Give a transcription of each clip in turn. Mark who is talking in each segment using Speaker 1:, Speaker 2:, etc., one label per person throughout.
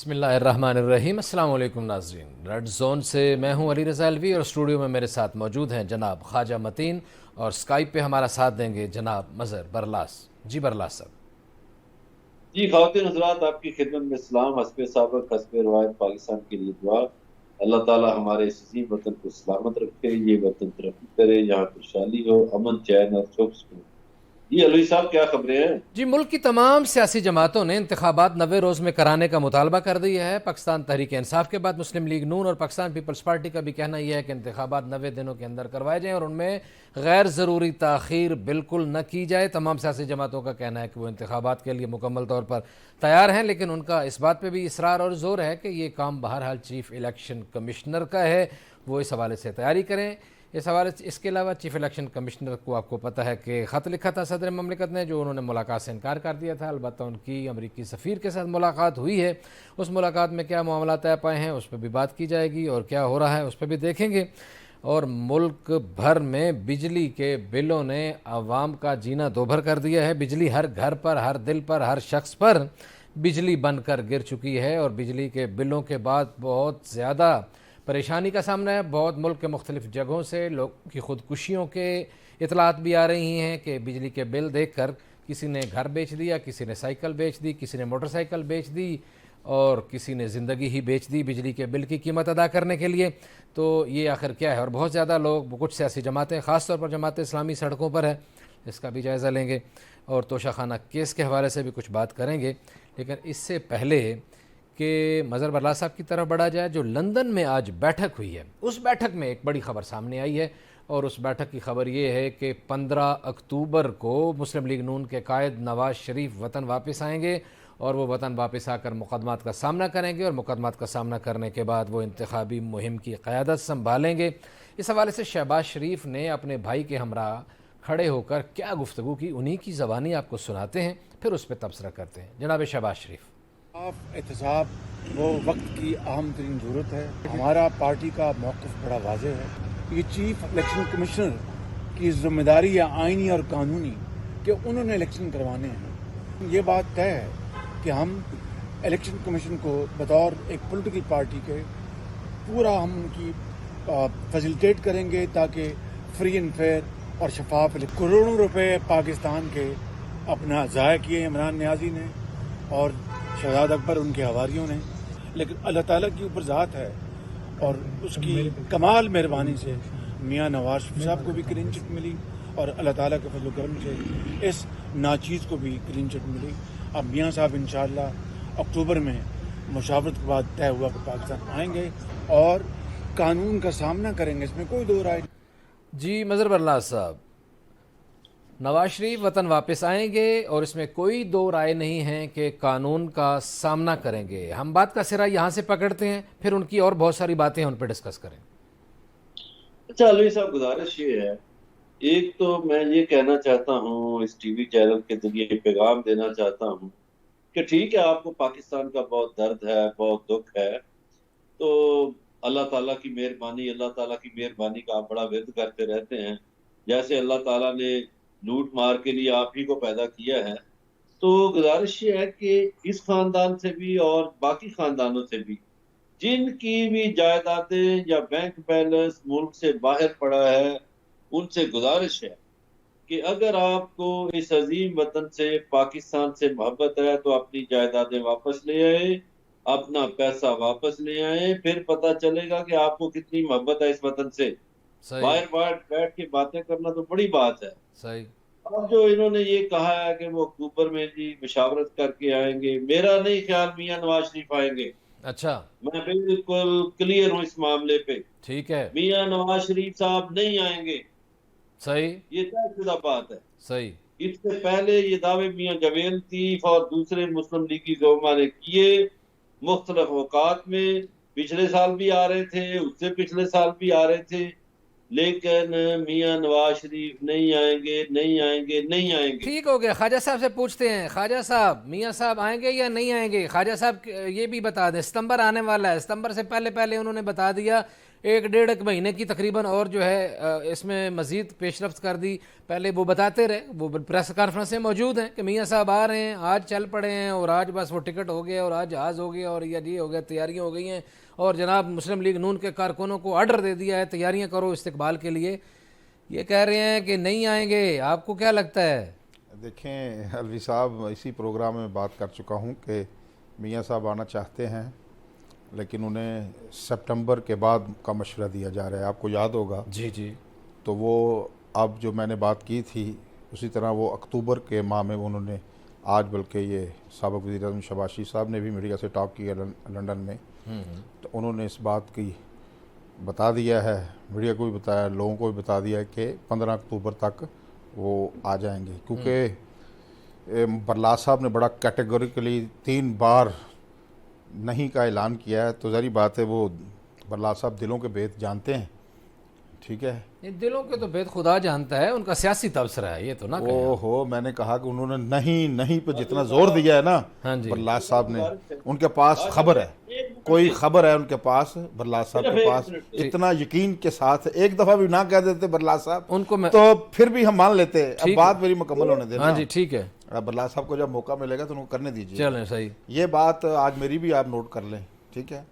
Speaker 1: بسم اللہ الرحمن الرحیم۔ السلام علیکم ناظرین، ریڈ زون سے میں ہوں علی رضا الوی اور اسٹوڈیو میں میرے ساتھ موجود ہیں جناب خواجہ متین اور اسکائپ پہ ہمارا ساتھ دیں گے جناب مظہر برلاس۔ جی برلاس صاحب۔
Speaker 2: جی خواتین حضرات، آپ کی خدمت میں سلام، حسب سابق حسب روایت پاکستان کے لیے دعا۔ اللہ تعالی ہمارے اس عظیم وطن کو سلامت رکھے، یہ وطن ترقی کرے، یہاں خوشحالی ہو، امن چین اور سکون۔ جی علوی صاحب، کیا خبریں ہیں؟
Speaker 1: جی ملک کی تمام سیاسی جماعتوں نے انتخابات 90 روز میں کرانے کا مطالبہ کر دیا ہے۔ پاکستان تحریک انصاف کے بعد مسلم لیگ نون اور پاکستان پیپلز پارٹی کا بھی کہنا یہ ہے کہ انتخابات 90 دنوں کے اندر کروائے جائیں اور ان میں غیر ضروری تاخیر بالکل نہ کی جائے۔ تمام سیاسی جماعتوں کا کہنا ہے کہ وہ انتخابات کے لیے مکمل طور پر تیار ہیں، لیکن ان کا اس بات پہ بھی اصرار اور زور ہے کہ یہ کام بہرحال چیف الیکشن کمشنر کا ہے، وہ اس حوالے سے تیاری کریں۔ اس کے علاوہ چیف الیکشن کمشنر کو آپ کو پتہ ہے کہ خط لکھا تھا صدر مملکت نے، جو انہوں نے ملاقات سے انکار کر دیا تھا۔ البتہ ان کی امریکی سفیر کے ساتھ ملاقات ہوئی ہے، اس ملاقات میں کیا معاملات طے پائے ہیں اس پہ بھی بات کی جائے گی اور کیا ہو رہا ہے اس پہ بھی دیکھیں گے۔ اور ملک بھر میں بجلی کے بلوں نے عوام کا جینا دوبھر کر دیا ہے۔ بجلی ہر گھر پر، ہر دل پر، ہر شخص پر بجلی بن کر گر چکی ہے اور بجلی کے بلوں کے بعد بہت زیادہ پریشانی کا سامنا ہے۔ بہت ملک کے مختلف جگہوں سے لوگ کی خودکشیوں کے اطلاعات بھی آ رہی ہیں کہ بجلی کے بل دیکھ کر کسی نے گھر بیچ دیا، کسی نے سائیکل بیچ دی، کسی نے موٹر سائیکل بیچ دی اور کسی نے زندگی ہی بیچ دی بجلی کے بل کی قیمت ادا کرنے کے لیے۔ تو یہ آخر کیا ہے؟ اور بہت زیادہ لوگ، کچھ سیاسی جماعتیں، خاص طور پر جماعت اسلامی سڑکوں پر ہے، اس کا بھی جائزہ لیں گے اور توشہ خانہ کیس کے حوالے سے بھی کچھ بات کریں گے۔ لیکن اس سے پہلے کہ مظہر برلاس صاحب کی طرف بڑھا جائے، جو لندن میں آج بیٹھک ہوئی ہے، اس بیٹھک میں ایک بڑی خبر سامنے آئی ہے اور اس بیٹھک کی خبر یہ ہے کہ 15 اکتوبر کو مسلم لیگ نون کے قائد نواز شریف وطن واپس آئیں گے اور وہ وطن واپس آ کر مقدمات کا سامنا کریں گے اور مقدمات کا سامنا کرنے کے بعد وہ انتخابی مہم کی قیادت سنبھالیں گے۔ اس حوالے سے شہباز شریف نے اپنے بھائی کے ہمراہ کھڑے ہو کر کیا گفتگو کی، انہی کی زبانی آپ کو سناتے ہیں، پھر اس پہ تبصرہ کرتے ہیں۔ جناب شہباز شریف۔
Speaker 3: احتساب وہ وقت کی اہم ترین ضرورت ہے۔ ہمارا پارٹی کا موقف بڑا واضح ہے۔ یہ چیف الیکشن کمشنر کی ذمہ داری ہے آئینی اور قانونی کہ انہوں نے الیکشن کروانے ہیں۔ یہ بات طے ہے کہ ہم الیکشن کمیشن کو بطور ایک پولیٹیکل پارٹی کے پورا ہم ان کی فیسیلیٹیٹ کریں گے تاکہ فری اینڈ فیئر اور شفاف۔ کروڑوں روپے پاکستان کے اپنا ضائع کیے عمران نیازی نے اور شہزاد اکبر ان کے حواریوں نے، لیکن اللہ تعالیٰ کی اوپر ذات ہے اور اس کی کمال مہربانی سے میاں نواز شریف صاحب کو بھی کلین چٹ ملی اور اللہ تعالیٰ کے فضل و کرم سے اس ناچیز کو بھی کلین چٹ ملی۔ اب میاں صاحب انشاءاللہ اکتوبر میں مشاورت کے بعد طے ہوا کہ پاکستان آئیں گے اور قانون کا سامنا کریں گے، اس میں کوئی دو رائے نہیں۔
Speaker 1: جی مظہر برلاس صاحب، نواز شریف وطن واپس آئیں گے اور اس میں کوئی دو رائے نہیں ہے کہ قانون کا سامنا کریں گے۔ ہم بات کا سرا یہاں سے پکڑتے ہیں، پھر ان کی اور بہت ساری باتیں ہیں، ان پہ ڈسکس کریں۔
Speaker 2: اچھا علوی صاحب، گزارش یہ ہے، ایک تو میں یہ کہنا چاہتا ہوں، اس ٹی وی چینل کے ذریعے پیغام دینا چاہتا ہوں کہ ٹھیک ہے، آپ کو پاکستان کا بہت درد ہے، بہت دکھ ہے، تو اللہ تعالیٰ کی مہربانی، اللہ تعالیٰ کی مہربانی کا آپ بڑا ورد کرتے رہتے ہیں۔ جیسے اللہ تعالیٰ نے لوٹ مار کے لیے آپ ہی کو پیدا کیا ہے، تو گزارش یہ ہے کہ اس خاندان سے بھی اور باقی خاندانوں سے بھی جن کی بھی جائیدادیں یا بینک بیلنس ملک سے باہر پڑا ہے، ان سے گزارش ہے کہ اگر آپ کو اس عظیم وطن سے، پاکستان سے محبت ہے تو اپنی جائیدادیں واپس لے آئے، اپنا پیسہ واپس لے آئے، پھر پتہ چلے گا کہ آپ کو کتنی محبت ہے اس وطن سے۔
Speaker 1: صحیح
Speaker 2: باہر بیٹھ کے باتیں کرنا تو بڑی بات ہے۔
Speaker 1: صحیح۔
Speaker 2: اب جو انہوں نے یہ کہا ہے کہ وہ اکتوبر میں جی مشاورت کر کے آئیں گے، میرا نہیں خیال میاں نواز شریف آئیں گے۔
Speaker 1: اچھا
Speaker 2: میں بالکل کلیئر ہوں اس معاملے پہ،
Speaker 1: ٹھیک ہے۔
Speaker 2: میاں نواز شریف صاحب نہیں آئیں گے،
Speaker 1: صحیح
Speaker 2: یہ طے شدہ بات ہے۔
Speaker 1: صحیح۔
Speaker 2: اس سے پہلے یہ دعوے میاں جویل لطیف اور دوسرے مسلم لیگی زعما نے کیے مختلف اوقات میں، پچھلے سال بھی آ رہے تھے، اس سے پچھلے سال بھی آ رہے تھے، لیکن میاں نواز شریف نہیں آئیں گے، نہیں آئیں گے، نہیں آئیں گے۔
Speaker 1: ٹھیک ہو گیا، خواجہ صاحب سے پوچھتے ہیں۔ خواجہ صاحب، میاں صاحب آئیں گے یا نہیں آئیں گے؟ خواجہ صاحب یہ بھی بتا دیں، ستمبر آنے والا ہے، ستمبر سے پہلے انہوں نے بتا دیا ایک ڈیڑھ مہینے کی تقریباً اور جو ہے اس میں مزید پیش رفت کر دی. پہلے وہ بتاتے رہے, وہ پریس کانفرنس میں موجود ہیں کہ میاں صاحب آ رہے ہیں, آج چل پڑے ہیں, اور آج بس وہ ٹکٹ ہو گیا, اور آج جہاز ہو گیا, اور یہ ہو گیا, تیاریاں ہو گئی ہیں, اور جناب مسلم لیگ نون کے کارکنوں کو آرڈر دے دیا ہے تیاریاں کرو استقبال کے لیے. یہ کہہ رہے ہیں کہ نہیں آئیں گے. آپ کو کیا لگتا ہے؟
Speaker 4: دیکھیں الوی صاحب, اسی پروگرام میں بات کر چکا ہوں کہ میاں صاحب آنا چاہتے ہیں, لیکن انہیں سپٹمبر کے بعد کا مشورہ دیا جا رہا ہے. آپ کو یاد ہوگا
Speaker 1: جی جی,
Speaker 4: تو وہ اب جو میں نے بات کی تھی اسی طرح وہ اکتوبر کے ماہ میں انہوں نے, آج بلکہ یہ سابق وزیر اعظم شہباز شریف صاحب نے بھی میڈیا سے ٹاک کیا لنڈن میں, تو انہوں نے اس بات کی بتا دیا ہے, میڈیا کو بھی بتایا, لوگوں کو بھی بتا دیا ہے کہ 15 اکتوبر تک وہ آ جائیں گے. کیونکہ برلاس صاحب نے بڑا کیٹیگوریکلی 3 بار نہیں کا اعلان کیا ہے, تو ظاہری بات ہے وہ برلاس صاحب دلوں کے بھید جانتے ہیں. ٹھیک ہے,
Speaker 1: دلوں کے تو بید خدا جانتا ہے, ان کا سیاسی تبصرہ ہے یہ تو نہ کہیں.
Speaker 4: میں نے کہا کہ انہوں نے نہیں پہ جتنا زور دیا ہے نا برلاس صاحب نے, ان کے پاس خبر ہے, کوئی خبر ہے ان کے پاس, برلاس صاحب کے پاس اتنا یقین کے ساتھ. ایک دفعہ بھی نہ کہہ دیتے برلاس صاحب
Speaker 1: ان کو
Speaker 4: تو پھر بھی ہم مان لیتے. اب بات میری مکمل ہونے دینا.
Speaker 1: ہاں جی ٹھیک ہے,
Speaker 4: برلاس صاحب کو جب موقع ملے گا تو ان کو کرنے دیجیے.
Speaker 1: چلیں صحیح.
Speaker 4: یہ بات آج میری بھی آپ نوٹ کر لیں. ٹھیک ہے,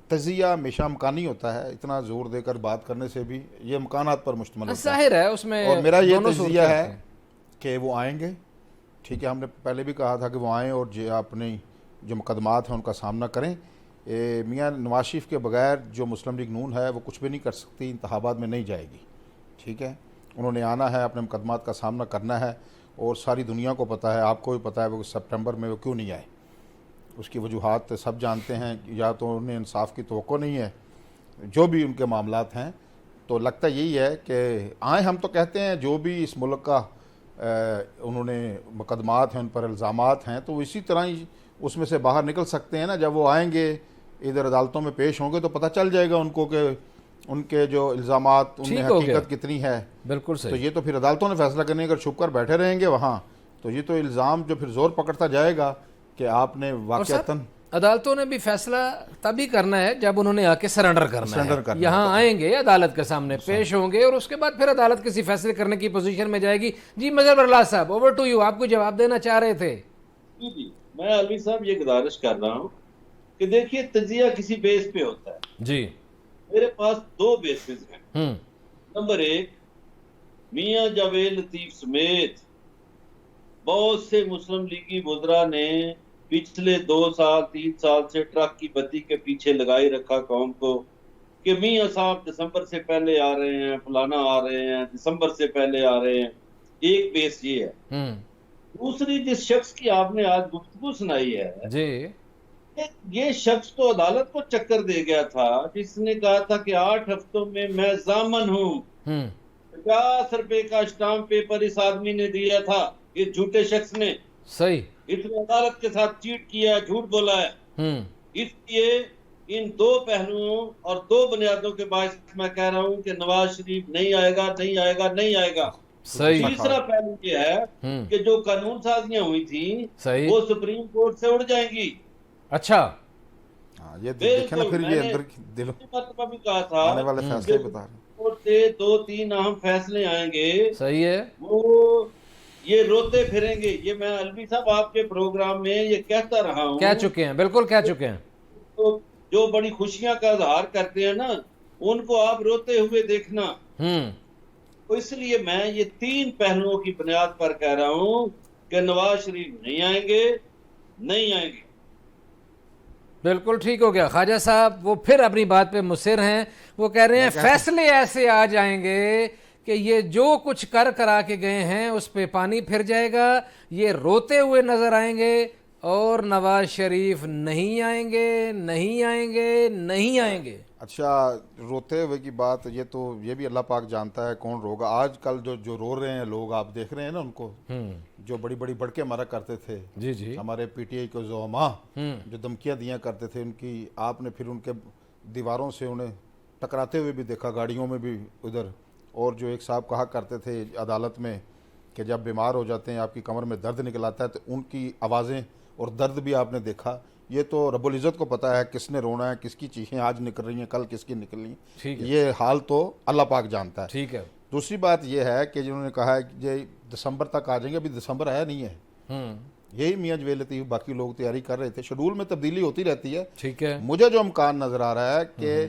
Speaker 4: تجزیہ ہمیشہ امکانی ہوتا ہے, اتنا زور دے کر بات کرنے سے بھی یہ امکانات پر مشتمل ہوتا ہے.
Speaker 1: ظاہر ہے اس میں,
Speaker 4: اور میرا یہ تجزیہ ہے کہ وہ آئیں گے. ٹھیک ہے, ہم نے پہلے بھی کہا تھا کہ وہ آئیں اور اپنی جو مقدمات ہیں ان کا سامنا کریں. میاں نواز شریف کے بغیر جو مسلم لیگ نون ہے وہ کچھ بھی نہیں کر سکتی, انتخابات میں نہیں جائے گی. ٹھیک ہے, انہوں نے آنا ہے, اپنے مقدمات کا سامنا کرنا ہے, اور ساری دنیا کو پتہ ہے, آپ کو بھی پتہ ہے وہ سپٹمبر میں وہ کیوں نہیں آئے. اس کی وجوہات سب جانتے ہیں, یا تو انہیں انصاف کی توقع نہیں ہے, جو بھی ان کے معاملات ہیں. تو لگتا یہی ہے کہ آئیں. ہم تو کہتے ہیں جو بھی اس ملک کا انہوں نے مقدمات ہیں, ان پر الزامات ہیں, تو وہ اسی طرح ہی اس میں سے باہر نکل سکتے ہیں نا. جب وہ آئیں گے ادھر عدالتوں میں پیش ہوں گے تو پتہ چل جائے گا ان کو کہ ان کے جو الزامات ان میں حقیقت کتنی ہے.
Speaker 1: بالکل صحیح.
Speaker 4: تو یہ تو پھر عدالتوں نے فیصلہ کرنے, اگر چھپ کر بیٹھے رہیں گے وہاں تو یہ تو الزام جو پھر زور پکڑتا جائے گا کہ آپ نے واقعتاً.
Speaker 1: عدالتوں نے بھی فیصلہ تبھی کرنا ہے جب انہوں نے آ کے سرنڈر کرنا ہے. یہاں آئیں گے, عدالت کے سامنے پیش ہوں گے, اور اس کے بعد پھر عدالت کسی فیصلے کرنے کی پوزیشن میں جائے گی. جی مظہر برلاس صاحب, اوور ٹو یو, آپ کو جواب دینا چاہ رہے تھے.
Speaker 2: جی, میں الوی صاحب یہ گزارش کر رہا ہوں کہ دیکھیے تجزیہ کسی بیس پہ ہوتا ہے.
Speaker 1: جی,
Speaker 2: میرے پاس 2 بیسز ہیں. نمبر 1, میاں جاوید لطیف سمیت بہت سے مسلم لیگی وزراء نے پچھلے 2 سال 3 سال سے ٹرک کی بتی کے پیچھے لگائی رکھا قوم کو کہ میاں صاحب دسمبر سے پہلے آ رہے ہیں, فلانا آ رہے ہیں, دسمبر سے پہلے آ رہے ہیں. ایک بیس یہ ہے. دوسری, جس شخص کی آپ نے آج گفتگو سنائی ہے
Speaker 1: جی,
Speaker 2: یہ شخص تو عدالت کو چکر دے گیا تھا, جس نے کہا تھا کہ 8 ہفتوں میں میں ضامن ہوں. 50 روپے کا اسٹامپ پیپر اس آدمی نے دیا تھا, یہ جھوٹے شخص نے.
Speaker 1: صحیح.
Speaker 2: اس نے عدالت کے ساتھ چیٹ کیا, جھوٹ بولا ہے. اس لیے ان 2 پہلوؤں اور 2 بنیادوں کے باعث میں کہہ رہا ہوں کہ نواز شریف نہیں آئے گا, نہیں آئے گا, نہیں آئے گا. تیسرا پہلو یہ ہے کہ جو قانون سازیاں ہوئی تھیں وہ سپریم کورٹ سے اڑ جائیں گی.
Speaker 1: اچھا,
Speaker 4: یہ دیکھیں نا, پھر یہ اندر دل
Speaker 2: مرتبہ بھی کہا تھا
Speaker 4: آنے والے فیصلے بتا رہے ہیں.
Speaker 2: کورٹ سے 2-3 اہم فیصلے آئیں گے.
Speaker 1: صحیح ہے.
Speaker 2: وہ یہ روتے پھریں گے. یہ میں الوی صاحب آپ کے پروگرام میں یہ کہتا رہا ہوں,
Speaker 1: کہہ چکے ہیں, بالکل کہہ چکے ہیں.
Speaker 2: تو جو بڑی خوشیاں کا اظہار کرتے ہیں نا, ان کو آپ روتے ہوئے دیکھنا. تو اس لیے میں یہ 3 پہلوؤں کی بنیاد پر کہہ رہا ہوں کہ نواز شریف نہیں آئیں گے, نہیں آئیں گے.
Speaker 1: بالکل ٹھیک ہو گیا. خواجہ صاحب وہ پھر اپنی بات پہ مصر ہیں. وہ کہہ رہے ہیں فیصلے ایسے آ جائیں گے کہ یہ جو کچھ کرا کے گئے ہیں اس پہ پانی پھر جائے گا, یہ روتے ہوئے نظر آئیں گے, اور نواز شریف نہیں آئیں گے, نہیں آئیں گے, نہیں آئیں گے.
Speaker 4: اچھا, روتے ہوئے کی بات, یہ تو یہ بھی اللہ پاک جانتا ہے کون روگا. آج کل جو رو رہے ہیں لوگ, آپ دیکھ رہے ہیں نا ان کو, جو بڑی بڑکے مارا کرتے تھے.
Speaker 1: جی جی,
Speaker 4: ہمارے پی ٹی آئی کے زعماء جو دھمکیاں دیا کرتے تھے, ان کی آپ نے پھر ان کے دیواروں سے انہیں ٹکراتے ہوئے بھی دیکھا, گاڑیوں میں بھی ادھر. اور جو ایک صاحب کہا کرتے تھے عدالت میں کہ جب بیمار ہو جاتے ہیں, آپ کی کمر میں درد نکل آتا ہے, تو ان کی آوازیں اور درد بھی آپ نے دیکھا. یہ تو رب العزت کو پتہ ہے کس نے رونا ہے, کس کی چیخیں آج نکل رہی ہیں, کل کس کی نکل رہی
Speaker 1: ٹھیک
Speaker 4: ہیں,
Speaker 1: ہے
Speaker 4: یہ حال تو اللہ پاک جانتا ہے.
Speaker 1: ٹھیک ہے.
Speaker 4: دوسری بات یہ ہے کہ جنہوں نے کہا ہے کہ یہ دسمبر تک آ جائیں گے, ابھی دسمبر آیا نہیں ہے. یہی میاں جویل لطیف باقی لوگ تیاری کر رہے تھے, شیڈول میں تبدیلی ہوتی رہتی ہے.
Speaker 1: ٹھیک ہے.
Speaker 4: مجھے جو امکان نظر آ رہا ہے کہ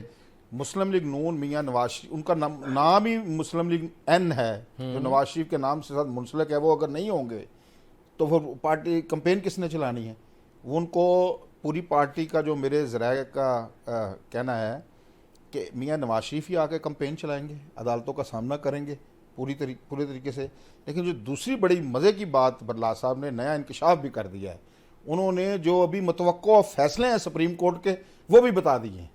Speaker 4: مسلم لیگ نون میاں نواز شریف, ان کا نام ہی مسلم لیگ این ہے, جو نواز شریف کے نام سے ساتھ منسلک ہے, وہ اگر نہیں ہوں گے تو پھر پارٹی کمپین کس نے چلانی ہے؟ وہ ان کو پوری پارٹی کا جو میرے ذرائع کا کہنا ہے کہ میاں نواز شریف ہی آ کے کمپین چلائیں گے, عدالتوں کا سامنا کریں گے پورے طریقے سے. لیکن جو دوسری بڑی مزے کی بات برلا صاحب نے نیا انکشاف بھی کر دیا ہے, انہوں نے جو ابھی متوقع فیصلے ہیں سپریم کورٹ کے وہ بھی بتا دیے ہیں.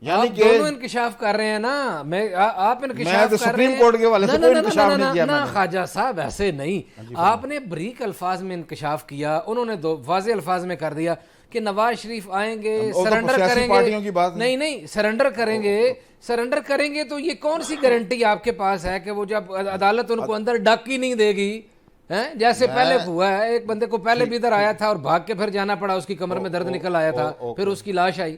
Speaker 4: یعنی کہ
Speaker 1: دونوں انکشاف کر رہے ہیں نا, آپ انکشاف کر
Speaker 4: سپریم کورٹ کے والے سے کوئی انکشاف نہیں کیا.
Speaker 1: نا خواجہ صاحب ایسے نہیں, آپ نے بریک الفاظ میں انکشاف کیا, انہوں نے واضح الفاظ میں کر دیا کہ نواز شریف آئیں گے, سرنڈر کریں گے. نہیں سرنڈر کریں گے تو یہ کون سی گارنٹی آپ کے پاس ہے کہ وہ جب عدالت ان کو اندر ڈاک ہی نہیں دے گی؟ جیسے پہلے ہوا ہے, ایک بندے کو پہلے بھی ادھر آیا تھا اور بھاگ کے پھر جانا پڑا, اس کی کمر میں درد نکل آیا تھا, پھر اس کی لاش آئی.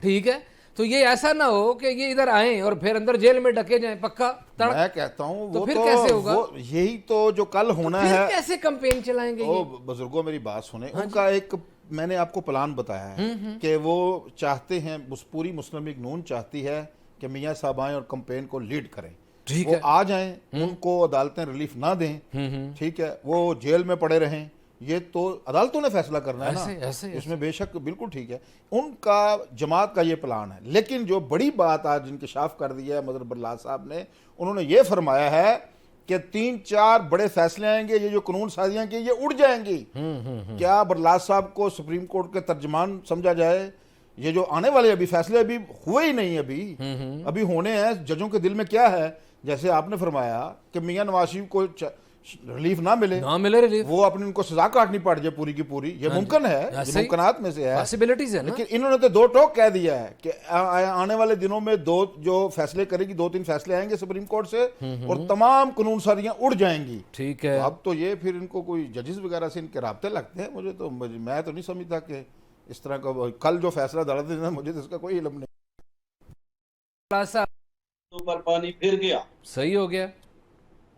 Speaker 1: ٹھیک ہے, تو یہ ایسا نہ ہو کہ یہ ادھر آئیں اور پھر اندر جیل میں ڈکے جائیں پکا.
Speaker 4: میں کہتا ہوں
Speaker 1: تو پھر کیسے ہوگا؟
Speaker 4: یہی تو جو کل ہونا ہے.
Speaker 1: کیسے کمپین چلائیں گے؟
Speaker 4: بزرگوں میری بات سنیں, ان کا ایک میں نے آپ کو پلان بتایا ہے کہ وہ چاہتے ہیں, پوری مسلم لیگ نون چاہتی ہے کہ میاں صاحب آئیں اور کمپین کو لیڈ کریں. وہ آ جائیں, ان کو عدالتیں ریلیف نہ دیں, ٹھیک ہے, وہ جیل میں پڑے رہیں, یہ تو عدالتوں نے فیصلہ کرنا ہے نا, اس میں بے شک بالکل ٹھیک ہے. ان کا جماعت کا یہ پلان ہے. لیکن جو بڑی بات آج انکشاف کر دی ہے مظہر برلا صاحب نے, انہوں نے یہ فرمایا ہے کہ 3-4 بڑے فیصلے آئیں گے, یہ جو قانون سازیاں کی یہ اڑ جائیں گی. کیا برلا صاحب کو سپریم کورٹ کے ترجمان سمجھا جائے؟ یہ جو آنے والے ابھی فیصلے ابھی ہوئے ہی نہیں, ابھی ہونے ہیں. ججوں کے دل میں کیا ہے, جیسے آپ نے فرمایا کہ میاں نواز شریف کو ریلیف نہ ملے
Speaker 1: ریلیف,
Speaker 4: وہ اپنے ان کو سزا کاٹنی پڑ جائے پوری کی پوری, یہ ممکن ہے, ممکنات میں سے ہے,
Speaker 1: پاسبلٹیز ہے.
Speaker 4: لیکن انہوں نے تو 2 ٹوک کہہ دیا ہے کہ آنے والے دنوں میں 2 جو فیصلے کرے گی, 2-3 فیصلے آئیں گے سپریم کورٹ سے اور تمام قانون سازیاں اڑ جائیں گی.
Speaker 1: ٹھیک ہے,
Speaker 4: اب تو یہ پھر ان کو کوئی ججز وغیرہ سے ان کے رابطے لگتے ہیں. میں تو نہیں سمجھتا کہ اس طرح کا کل جو فیصلہ عدالت نے, مجھے تو اس کا کوئی علم نہیں.
Speaker 2: پر پانی پھر گیا,
Speaker 1: صحیح ہو گیا.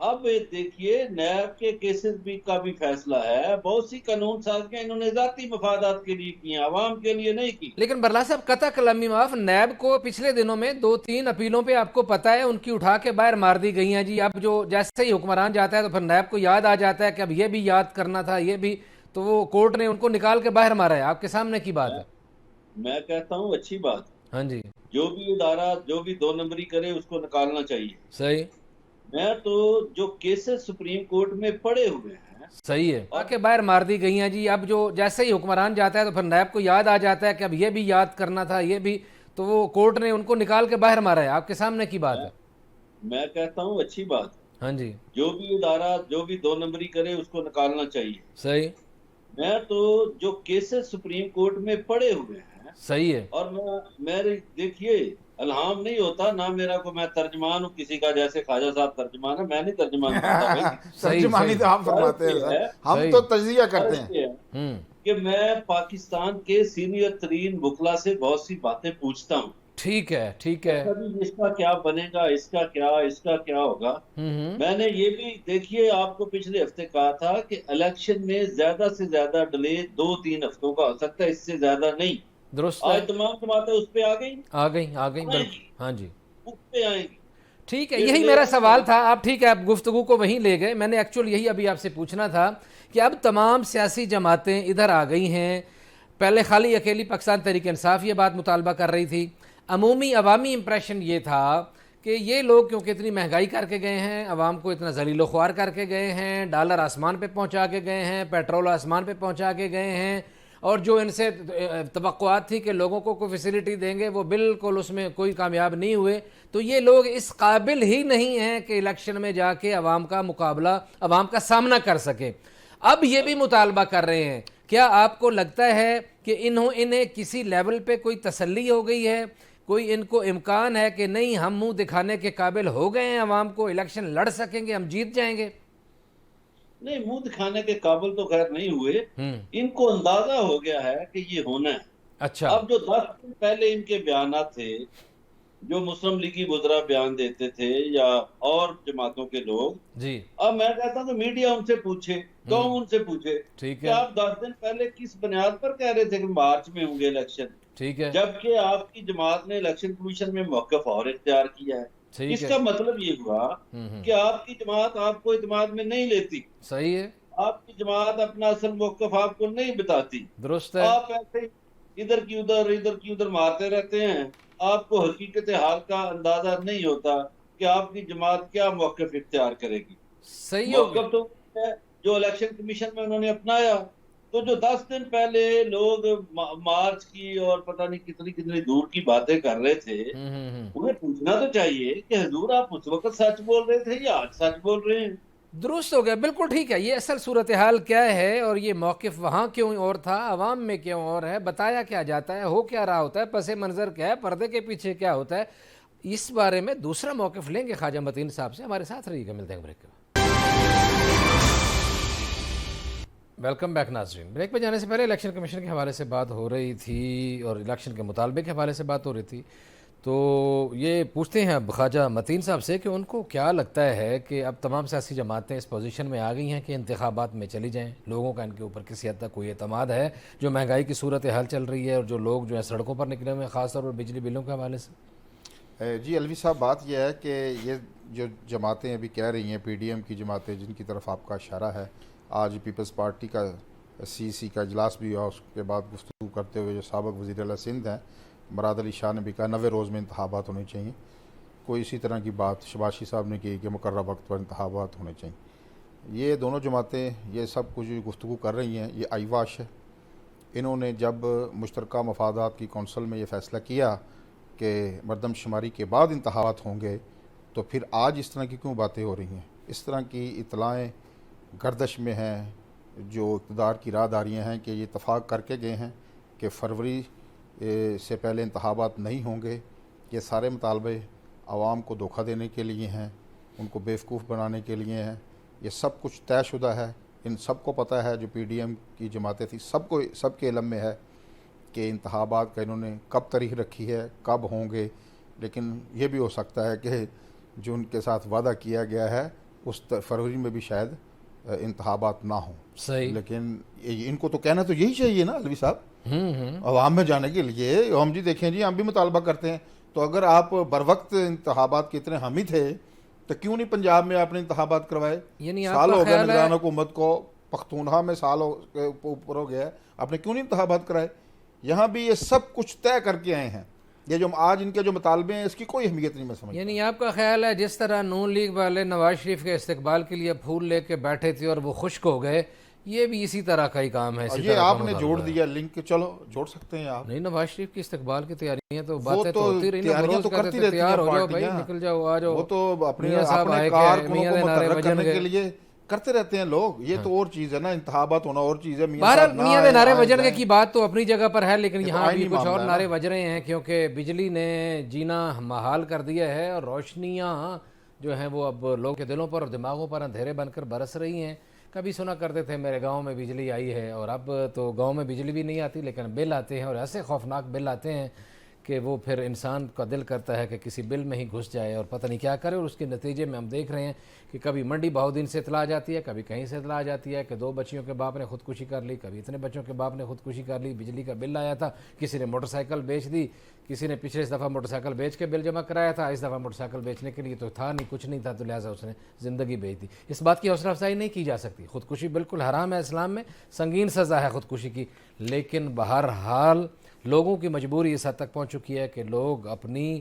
Speaker 2: اب دیکھیے نیب کے کیسز بھی کا بھی فیصلہ ہے, بہت سی قانون سازیاں انہوں نے ذاتی مفادات کے لیے کی ہیں, عوام کے لیے نہیں کی.
Speaker 1: لیکن برلا صاحب قطع کلامی معاف, نیب کو پچھلے دنوں میں 2-3 اپیلوں پہ آپ کو پتا ہے ان کی اٹھا کے باہر مار دی گئی ہیں جی. اب جو جیسے ہی حکمران جاتا ہے تو پھر نیب کو یاد آ جاتا ہے کہ اب یہ بھی یاد کرنا تھا, یہ بھی, تو وہ کورٹ نے ان کو نکال کے باہر مارا ہے. آپ کے سامنے کی بات ہے.
Speaker 2: میں کہتا ہوں اچھی بات.
Speaker 1: ہاں جی,
Speaker 2: جو بھی ادارہ جو بھی 2 نمبری کرے اس کو نکالنا چاہیے.
Speaker 1: صحیح.
Speaker 2: میں تو جو کیسز سپریم کورٹ میں پڑے ہوئے ہیں,
Speaker 1: صحیح ہے, آ کے باہر مار دی گئی ہیں جی. اب جو جیسے ہی حکمران جاتا ہے تو پھر نیب کو یاد آ جاتا ہے کہ اب یہ بھی یاد کرنا تھا, یہ بھی, تو وہ کورٹ نے ان کو نکال کے باہر مارا ہے. آپ کے سامنے کی بات ہے.
Speaker 2: میں کہتا ہوں اچھی بات.
Speaker 1: ہاں جی,
Speaker 2: جو بھی ادارہ جو بھی 2 نمبری کرے اس کو نکالنا چاہیے.
Speaker 1: صحیح.
Speaker 2: میں تو جو کیسز سپریم کورٹ میں پڑے ہوئے ہیں,
Speaker 1: صحیح ہے,
Speaker 2: اور میں دیکھیے الہام نہیں ہوتا نہ میرا کو, میں ترجمان ہوں کسی کا, جیسے خواجہ صاحب ترجمان ہے, میں نہیں ترجمان کرتا.
Speaker 4: ترجمانی تو آپ فرماتے ہیں, ہم تو تجزیہ کرتے ہیں
Speaker 2: کہ میں پاکستان کے سینئر ترین وکلا سے بہت سی باتیں پوچھتا ہوں.
Speaker 1: ٹھیک ہے, ٹھیک ہے,
Speaker 2: اس کا کیا بنے گا, اس کا کیا ہوگا. میں نے یہ بھی دیکھیے آپ کو پچھلے ہفتے کہا تھا کہ الیکشن میں زیادہ سے زیادہ ڈیلے 2-3 ہفتوں کا ہو سکتا ہے, اس سے زیادہ نہیں.
Speaker 1: درست.
Speaker 2: آج تمام باتیں اس پہ آ گئی.
Speaker 1: ہاں جی,
Speaker 2: اس پہ آئیں گی.
Speaker 1: ٹھیک ہے, یہی میرا سوال تھا. آپ ٹھیک ہے, آپ گفتگو کو وہیں لے گئے. میں نے ایکچوئل یہی ابھی آپ سے پوچھنا تھا کہ اب تمام سیاسی جماعتیں ادھر آ گئی ہیں. پہلے خالی اکیلی پاکستان تحریک انصاف یہ بات مطالبہ کر رہی تھی. عوامی امپریشن یہ تھا کہ یہ لوگ کیونکہ اتنی مہنگائی کر کے گئے ہیں, عوام کو اتنا ذلیل و خوار کر کے گئے ہیں, ڈالر آسمان پہ پہنچا کے گئے ہیں, پیٹرول آسمان پہ پہنچا کے گئے ہیں, اور جو ان سے توقعات تھی کہ لوگوں کو کوئی فیسلٹی دیں گے وہ بالکل اس میں کوئی کامیاب نہیں ہوئے. تو یہ لوگ اس قابل ہی نہیں ہیں کہ الیکشن میں جا کے عوام کا مقابلہ, عوام کا سامنا کر سکے. اب یہ بھی مطالبہ کر رہے ہیں. کیا آپ کو لگتا ہے کہ انہیں کسی لیول پہ کوئی تسلی ہو گئی ہے, کوئی ان کو امکان ہے کہ نہیں ہم منہ دکھانے کے قابل ہو گئے ہیں عوام کو, الیکشن لڑ سکیں گے, ہم جیت جائیں گے؟
Speaker 2: نہیں, منہ دکھانے کے قابل تو خیر نہیں ہوئے. ان کو اندازہ ہو گیا ہے کہ یہ ہونا ہے.
Speaker 1: اچھا
Speaker 2: اب جو 10 دن پہلے ان کے بیانات تھے، جو مسلم لیگی وزراء بیان دیتے تھے یا اور جماعتوں کے لوگ،
Speaker 1: جی
Speaker 2: اب میں کہتا ہوں کہ میڈیا ان سے پوچھے، قوم ان سے پوچھے
Speaker 1: ٹھیک
Speaker 2: کہ
Speaker 1: ہے
Speaker 2: آپ 10 دن پہلے کس بنیاد پر کہہ رہے تھے کہ مارچ میں ہوں گے الیکشن،
Speaker 1: ٹھیک ہے
Speaker 2: جبکہ آپ کی جماعت نے الیکشن کمیشن میں موقف اور اختیار کیا ہے۔
Speaker 1: ٹھیک
Speaker 2: اس
Speaker 1: ہے
Speaker 2: کا مطلب یہ ہوا کہ آپ کی جماعت آپ کو اعتماد میں نہیں لیتی،
Speaker 1: صحیح ہے
Speaker 2: آپ کی جماعت اپنا اصل موقف آپ کو نہیں بتاتی،
Speaker 1: درست ہے
Speaker 2: آپ ایسے ادھر کی ادھر مارتے رہتے ہیں، آپ کو حقیقت حال کا اندازہ نہیں ہوتا کہ آپ کی جماعت کیا موقف اختیار کرے گی۔
Speaker 1: صحیح ہو گیا
Speaker 2: موقف تو ہے جو الیکشن کمیشن میں انہوں نے اپنایا، تو جو 10 دن پہلے لوگ مارچ کی اور پتہ نہیں کتنی دور کی باتیں کر رہے تھے، انہیں پوچھنا تو چاہیے کہ حضور آپ اس وقت سچ بول رہے تھے یا آج سچ بول رہے ہیں۔
Speaker 1: درست ہو گیا بالکل ٹھیک ہے یہ اصل صورتحال کیا ہے اور یہ موقف وہاں کیوں اور تھا عوام میں کیوں اور ہے بتایا کیا جاتا ہے ہو کیا رہا ہوتا ہے پس منظر کیا ہے پردے کے پیچھے کیا ہوتا ہے اس بارے میں دوسرا موقف لیں گے خواجہ متین صاحب سے ہمارے ساتھ رہیے گا ملتے ہیں بریک کے بعد ویلکم بیک ناظرین بریک پہ جانے سے پہلے الیکشن کمیشن کے حوالے سے بات ہو رہی تھی اور الیکشن کے مطالبے کے حوالے سے بات ہو رہی تھی تو یہ پوچھتے ہیں اب خواجہ متین صاحب سے کہ ان کو کیا لگتا ہے کہ اب تمام سیاسی جماعتیں اس پوزیشن میں آ گئی ہیں کہ انتخابات میں چلی جائیں لوگوں کا ان کے اوپر کسی حد تک کوئی اعتماد ہے جو مہنگائی کی صورتحال چل رہی ہے اور جو لوگ جو ہیں سڑکوں پر نکلے ہوئے ہیں خاص طور پر بجلی بلوں کے حوالے سے
Speaker 4: جی الوی صاحب بات یہ ہے کہ یہ جو جماعتیں ابھی کہہ رہی ہیں پی ڈی ایم کی جماعتیں جن کی طرف آپ کا اشارہ ہے آج پیپلز پارٹی کا سی کا اجلاس بھی ہوا اس کے بعد گفتگو کرتے ہوئے جو سابق وزیر اعلیٰ سندھ ہیں مراد علی شاہ نے بھی کہا 90 روز میں انتخابات ہونے چاہیے کوئی اسی طرح کی بات شباشی صاحب نے کی کہ مقررہ وقت پر انتخابات ہونے چاہیے یہ دونوں جماعتیں یہ سب کچھ گفتگو کر رہی ہیں یہ آئیواش ہے انہوں نے جب مشترکہ مفادات کی کونسل میں یہ فیصلہ کیا کہ مردم شماری کے بعد انتخابات ہوں گے تو پھر آج اس طرح کی کیوں باتیں ہو رہی ہیں اس طرح کی اطلاعیں گردش میں ہیں جو اقتدار کی راہداریاں ہیں کہ یہ اتفاق کر کے گئے ہیں کہ فروری سے پہلے انتخابات نہیں ہوں گے یہ سارے مطالبے عوام کو دھوکہ دینے کے لیے ہیں ان کو بیوقوف بنانے کے لیے ہیں یہ سب کچھ طے شدہ ہے ان سب کو پتہ ہے جو پی ڈی ایم کی جماعتیں تھیں سب کے علم میں ہے کہ انتخابات کا انہوں نے کب تاریخ رکھی ہے کب ہوں گے لیکن یہ بھی ہو سکتا ہے کہ جو ان کے ساتھ وعدہ کیا گیا ہے اس فروری میں بھی شاید انتخابات نہ ہوں
Speaker 1: صحیح
Speaker 4: لیکن ان کو تو کہنا تو یہی چاہیے نا الوی صاحب عوام میں جانے کے لیے ہم جی دیکھیں جی ہم بھی مطالبہ کرتے ہیں تو اگر آپ بروقت انتخابات کے اتنے حامی تھے تو کیوں نہیں پنجاب میں آپ نے انتخابات کروائے
Speaker 1: یعنی
Speaker 4: سال ہو گیا نگران حکومت کو پختونخوا میں سال کے اوپر ہو گیا آپ نے کیوں نہیں انتخابات کرائے یہاں بھی یہ سب کچھ طے کر کے آئے ہیں یہ جو آج ان کے جو مطالبے ہیں اس کی کوئی اہمیت نہیں میں سمجھتا
Speaker 1: یعنی آپ کا خیال ہے جس طرح نون لیگ والے نواز شریف کے استقبال کے لیے پھول لے کے بیٹھے تھے اور وہ خشک ہو گئے یہ بھی اسی طرح کا ہی کام ہے
Speaker 4: یہ آپ نے جوڑ دیا لنک چلو جوڑ سکتے ہیں آپ
Speaker 1: نہیں نواز شریف کی استقبال کی تیاریاں تو باتیں
Speaker 4: تو
Speaker 1: ہوتی رہی
Speaker 4: تیاریاں تو کرتی رہتی
Speaker 1: تیار
Speaker 4: ہیں
Speaker 1: ہو جاؤ بھائی
Speaker 4: پارٹیاں
Speaker 1: نکل جاؤ آ جاؤ
Speaker 4: وہ تو اپنے
Speaker 1: میاں صاحب آئے
Speaker 4: کارکنوں
Speaker 1: میاں
Speaker 4: کو
Speaker 1: دے نعرے
Speaker 4: متحرک
Speaker 1: بجن
Speaker 4: کرنے
Speaker 1: گئے
Speaker 4: کے لیے کرتے رہتے ہیں لوگ یہ تو اور چیز ہے نا انتخابات ہونا اور چیز ہے
Speaker 1: بہرحال میاں دے نعرے بجن گئے کی بات تو اپنی جگہ پر ہے لیکن یہاں بھی
Speaker 4: آئینی
Speaker 1: کچھ اور
Speaker 4: معاملہ ہے
Speaker 1: نعرے بج رہے ہیں کیونکہ بجلی نے جینا محال کر دیا ہے اور روشنیاں جو ہیں وہ اب لوگوں کے دلوں پر اور دماغوں پر اندھیرے بن کر برس رہی ہیں کبھی سنا کرتے تھے میرے گاؤں میں بجلی آئی ہے اور اب تو گاؤں میں بجلی بھی نہیں آتی لیکن بل آتے ہیں اور ایسے خوفناک بل آتے ہیں کہ وہ پھر انسان کا دل کرتا ہے کہ کسی بل میں ہی گھس جائے اور پتہ نہیں کیا کرے اور اس کے نتیجے میں ہم دیکھ رہے ہیں کہ کبھی منڈی بہودین سے اطلاع جاتی ہے کبھی کہیں سے اطلاع جاتی ہے کہ 2 بچیوں کے باپ نے خودکشی کر لی کبھی اتنے بچوں کے باپ نے خودکشی کر لی بجلی کا بل آیا تھا کسی نے موٹر سائیکل بیچ دی کسی نے پچھلے دفعہ موٹر سائیکل بیچ کے بل جمع کرایا تھا اس دفعہ موٹر سائیکل بیچنے کے لیے تو تھا نہیں کچھ نہیں تھا تو لہٰذا اس نے زندگی بیچ دی اس بات کی حوصلہ افزائی نہیں کی جا سکتی خودکشی بالکل حرام ہے اسلام میں سنگین سزا ہے خودکشی کی لیکن بہرحال لوگوں کی مجبوری اس حد تک پہنچ چکی ہے کہ لوگ اپنی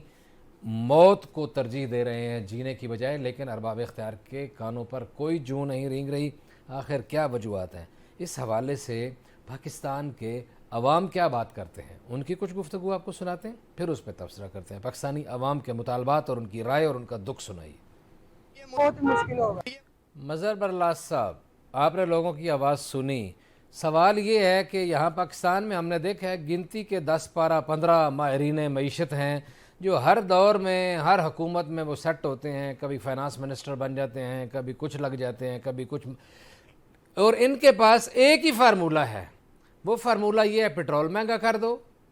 Speaker 1: موت کو ترجیح دے رہے ہیں جینے کی بجائے لیکن ارباب اختیار کے کانوں پر کوئی جوں نہیں رینگ رہی آخر کیا وجوہات ہیں اس حوالے سے پاکستان کے عوام کیا بات کرتے ہیں ان کی کچھ گفتگو آپ کو سناتے ہیں پھر اس پہ تبصرہ کرتے ہیں پاکستانی عوام کے مطالبات اور ان کی رائے اور ان کا دکھ سنائیے
Speaker 5: بہت مشکل ہوگا
Speaker 1: مظہر برلاس صاحب آپ نے لوگوں کی آواز سنی سوال یہ ہے کہ یہاں پاکستان میں ہم نے دیکھا ہے گنتی کے 10-15 ماہرین معیشت ہیں جو ہر دور میں ہر حکومت میں وہ سیٹ ہوتے ہیں کبھی فائنانس منسٹر بن جاتے ہیں کبھی کچھ لگ جاتے ہیں کبھی کچھ اور ان کے پاس ایک ہی فارمولہ ہے وہ فارمولہ یہ ہے پٹرول مہنگا کر دو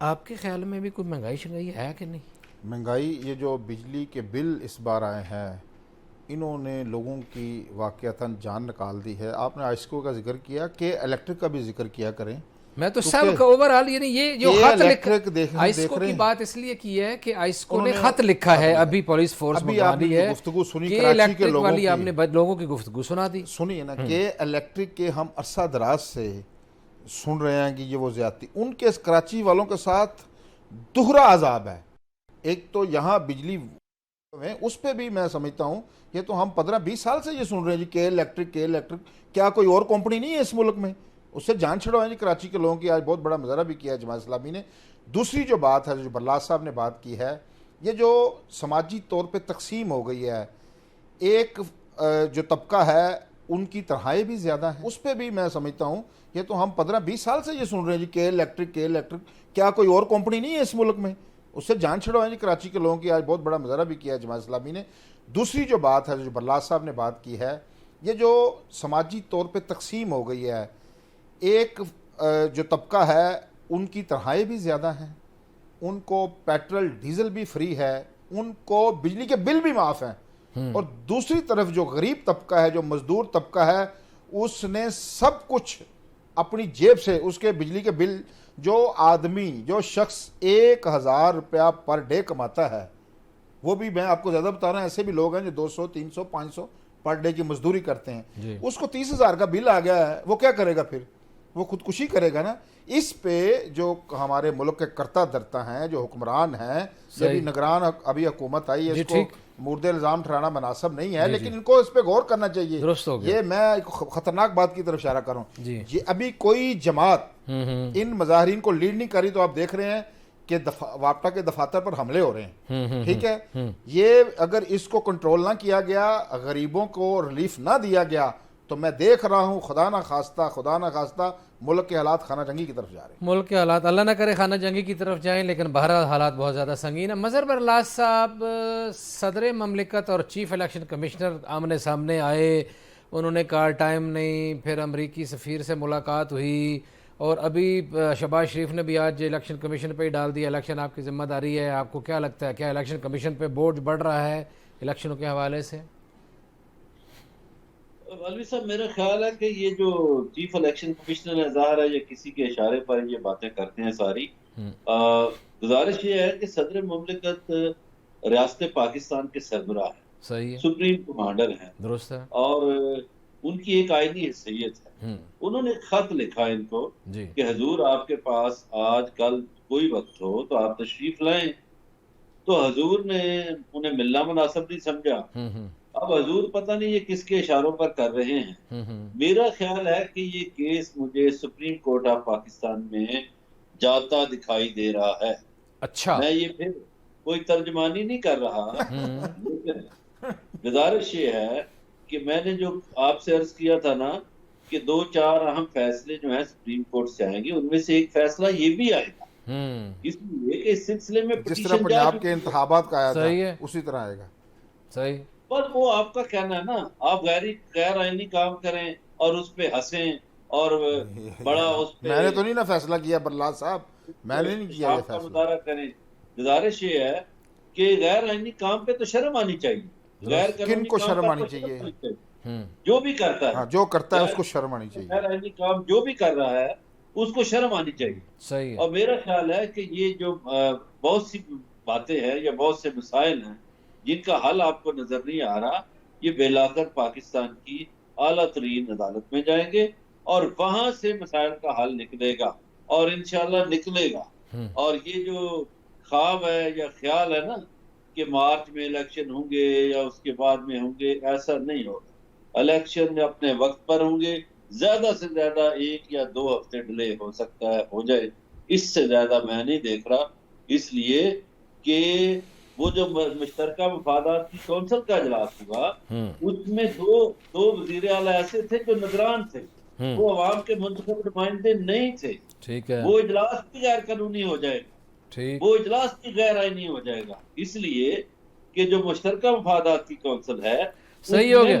Speaker 1: آپ کے خیال میں بھی کوئی مہنگائی شنگائی ہے کہ نہیں؟
Speaker 4: مہنگائی، یہ جو بجلی کے بل اس بار آئے ہیں انہوں نے لوگوں کی واقعتاً جان نکال دی ہے. آپ نے آئسکو کا ذکر کیا کہ الیکٹرک کا بھی ذکر کیا کریں.
Speaker 1: میں تو سب کا اوورآل، یعنی یہ جو خط لکھا آئسکو کی
Speaker 4: ہیں
Speaker 1: بات اس لیے کی ہے کہ آئسکو نے خط لکھا ہے ابھی پولیس فورس منگوا دی ہے
Speaker 4: گفتگو سنی
Speaker 1: کہ
Speaker 4: کراچی کے
Speaker 1: الیکٹرک
Speaker 4: لوگوں
Speaker 1: والی آپ
Speaker 4: کی،
Speaker 1: نے لوگوں کی گفتگو سنا دی.
Speaker 4: سنیے نا کہ الیکٹرک کے ہم عرصہ دراز سے سن رہے ہیں کہ یہ وہ زیادتی ان کے کراچی والوں کے ساتھ دوہرا عذاب ہے. ایک تو یہاں بجلی میں اس پہ بھی میں سمجھتا ہوں یہ تو ہم 15-20 سال سے یہ سن رہے ہیں جی کہ الیکٹرک کیا کوئی اور کمپنی نہیں ہے اس ملک میں؟ اس سے جان چھڑوائیں جی کراچی کے لوگوں کی. آج بہت بڑا مظاہرہ بھی کیا ہے جماعت اسلامی نے. دوسری جو بات ہے جو برلاس صاحب نے بات کی ہے، یہ جو سماجی طور پہ تقسیم ہو گئی ہے، ایک جو طبقہ ہے ان کی تنہائی بھی زیادہ ہیں، اس پہ بھی میں سمجھتا ہوں یہ تو ہم 15-20 سال سے یہ سن رہے ہیں جی کہ الیکٹرک کیا کوئی اور کمپنی نہیں ہے اس ملک میں؟ اس سے جان چھڑوائیں جی کراچی کے لوگوں کی. آج بہت بڑا مظاہرہ بھی کیا ہے جماعت اسلامی نے. دوسری جو بات ہے جو برلاس صاحب نے بات کی ہے، یہ جو سماجی طور پہ تقسیم ہو گئی ہے، ایک جو طبقہ ہے ان کی تنہائی بھی زیادہ ہیں، ان کو پیٹرول ڈیزل بھی فری ہے، ان کو بجلی کے بل بھی معاف ہیں، اور دوسری طرف جو غریب طبقہ ہے، جو مزدور طبقہ ہے، اس نے سب کچھ اپنی جیب سے، اس کے بجلی کے بل، جو شخص 1000 روپیہ پر ڈے کماتا ہے، وہ بھی میں آپ کو زیادہ بتا رہا ہوں، ایسے بھی لوگ ہیں جو 200 300 500 پر ڈے کی مزدوری کرتے ہیں، اس کو 30,000 کا بل آ گیا ہے، وہ کیا کرے گا پھر؟ وہ خودکشی کرے گا نا. اس پہ جو ہمارے ملک کے کرتا درتا ہیں، جو حکمران ہیں، ابھی نگران ابھی حکومت آئی ہے، اس کو مورد الزام ٹھہرانا مناسب نہیں ہے، لیکن ان کو اس پہ غور کرنا چاہیے. یہ میں ایک خطرناک بات کی طرف اشارہ کروں. یہ ابھی کوئی جماعت ان مظاہرین کو لیڈ نہیں کری، تو آپ دیکھ رہے ہیں کہ واپٹا کے دفاتر پر حملے ہو رہے ہیں. ٹھیک ہے، یہ اگر اس کو کنٹرول نہ کیا گیا، غریبوں کو ریلیف نہ دیا گیا، تو میں دیکھ رہا ہوں خدا نہ خواستہ ملک کے حالات خانہ جنگی کی طرف جا رہے ہیں.
Speaker 1: ملک کے حالات اللہ نہ کرے خانہ جنگی کی طرف جائیں، لیکن بہرحال حالات بہت زیادہ سنگین ہیں. مظہر برلاس صاحب، صدر مملکت اور چیف الیکشن کمشنر آمنے سامنے آئے، انہوں نے کہا ٹائم نہیں، پھر امریکی سفیر سے ملاقات ہوئی، اور ابھی شہباز شریف نے بھی آج الیکشن کمیشن پہ ہی ڈال دیا الیکشن آپ کی ذمہ داری ہے. آپ کو کیا لگتا ہے، کیا الیکشن کمیشن پہ بوجھ بڑھ رہا ہے الیکشنوں کے حوالے سے؟
Speaker 2: مولوی صاحب، میرا خیال ہے کہ یہ جو چیف الیکشن کمشنر ہے، ظاہر ہے یہ کسی کے اشارے پر یہ باتیں کرتے ہیں ساری. گزارش یہ ہے کہ صدر مملکت ریاست پاکستان کے سربراہ ہیں،
Speaker 1: صحیح ہے،
Speaker 2: سپریم کمانڈر ہیں،
Speaker 1: درست ہے،
Speaker 2: اور ان کی ایک آئینی حیثیت ہے. انہوں نے خط لکھا ان کو کہ حضور آپ کے پاس آج کل کوئی وقت ہو تو آپ تشریف لائیں. تو حضور نے انہیں ملنا مناسب نہیں سمجھا. اب حضور پتہ نہیں یہ کس کے اشاروں پر کر رہے ہیں. میرا خیال ہے کہ یہ کیس مجھے سپریم کورٹ آف پاکستان میں جاتا دکھائی دے رہا ہے.
Speaker 1: اچھا،
Speaker 2: میں یہ پھر کوئی ترجمانی نہیں کر رہا، لیکن گزارش یہ ہے کہ میں نے جو آپ سے عرض کیا تھا نا کہ 2-4 اہم فیصلے جو ہیں سپریم کورٹ سے آئیں گے، ان میں سے ایک فیصلہ یہ بھی آئے گا، اس لیے کہ اس سلسلے میں
Speaker 4: جس طرح پنجاب کے انتخابات کا آیا تھا اسی طرح آئے گا.
Speaker 1: صحیح،
Speaker 2: پر وہ آپ کا کہنا ہے نا، آپ غیر آئینی کام کریں اور اس پہ ہنسیں اور بڑا اس پہ،
Speaker 4: میں نے تو نہیں نا فیصلہ کیا برلاس صاحب، میں نے نہیں کیا یہ
Speaker 2: آپ کا
Speaker 4: فیصلہ.
Speaker 2: مظاہرہ کریں. گزارش یہ ہے کہ غیر آئینی کام پہ تو شرم آنی چاہیے. غیر
Speaker 4: کن کو شرم آنی چاہیے؟
Speaker 2: جو بھی کرتا ہے،
Speaker 4: جو کرتا ہے اس کو شرم آنی چاہیے.
Speaker 2: غیر آئینی کام جو بھی کر رہا ہے اس کو شرم آنی چاہیے.
Speaker 1: صحیح ہے.
Speaker 2: اور میرا خیال ہے کہ یہ جو بہت سی باتیں ہیں یا بہت سے مسائل ہیں جن کا حل آپ کو نظر نہیں آ رہا، یہ بلا کر پاکستان کی اعلیٰ ترین عدالت میں جائیں گے اور وہاں سے مسائل کا حل نکلے گا، اور انشاءاللہ نکلے گا. اور یہ جو خواب ہے یا خیال ہے نا کہ مارچ میں الیکشن ہوں گے یا اس کے بعد میں ہوں گے، ایسا نہیں ہوگا. الیکشن اپنے وقت پر ہوں گے، زیادہ سے زیادہ 1 یا 2 ہفتے ڈیلے ہو سکتا ہے، ہو جائے، اس سے زیادہ میں نہیں دیکھ رہا. اس لیے کہ وہ جو مشترکہ مفادات کی کونسل کا اجلاس ہوا، اس میں دو وزیر اعلیٰ ایسے تھے جو نگران تھے، وہ عوام کے منتخب نمائندے نہیں تھے.
Speaker 1: ٹھیک ہے،
Speaker 2: وہ اجلاس بھی غیر قانونی ہو جائے گا، وہ اجلاس بھی غیر آئینی ہو جائے گا. اس لیے کہ جو مشترکہ مفادات کی کونسل ہے،
Speaker 1: صحیح ہو گیا،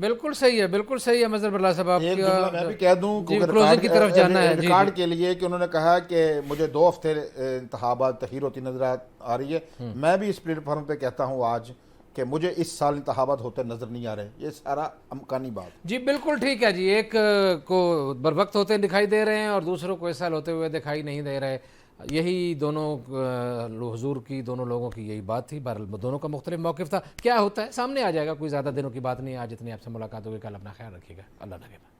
Speaker 1: بالکل صحیح ہے، بالکل صحیح ہے مظہر بلّہ صاحب آپ
Speaker 4: ایک
Speaker 1: کی
Speaker 4: جملہ میں بھی کہہ دوں
Speaker 1: جی
Speaker 4: کیونکہ
Speaker 1: کلوزنگ کی طرف جانا ہے جی
Speaker 4: ریکارڈ کے لیے کہ انہوں نے کہا کہ مجھے 2 ہفتے انتخابات تاخیر ہوتی نظر آ رہی ہے. میں بھی اس پلیٹ فارم پہ کہتا ہوں آج کہ مجھے اس سال انتخابات ہوتے نظر نہیں آ رہے. یہ سارا امکانی بات.
Speaker 1: جی بالکل ٹھیک ہے جی، ایک کو بر وقت ہوتے دکھائی دے رہے ہیں اور دوسروں کو اس سال ہوتے ہوئے دکھائی نہیں دے رہے. یہی دونوں حضور کی، دونوں لوگوں کی یہی بات تھی. بہرحال دونوں کا مختلف موقف تھا. کیا ہوتا ہے سامنے آ جائے گا، کوئی زیادہ دنوں کی بات نہیں ہے. آج اتنی آپ سے ملاقات ہوگی، کل اپنا خیال رکھیے گا. اللہ نگہبان.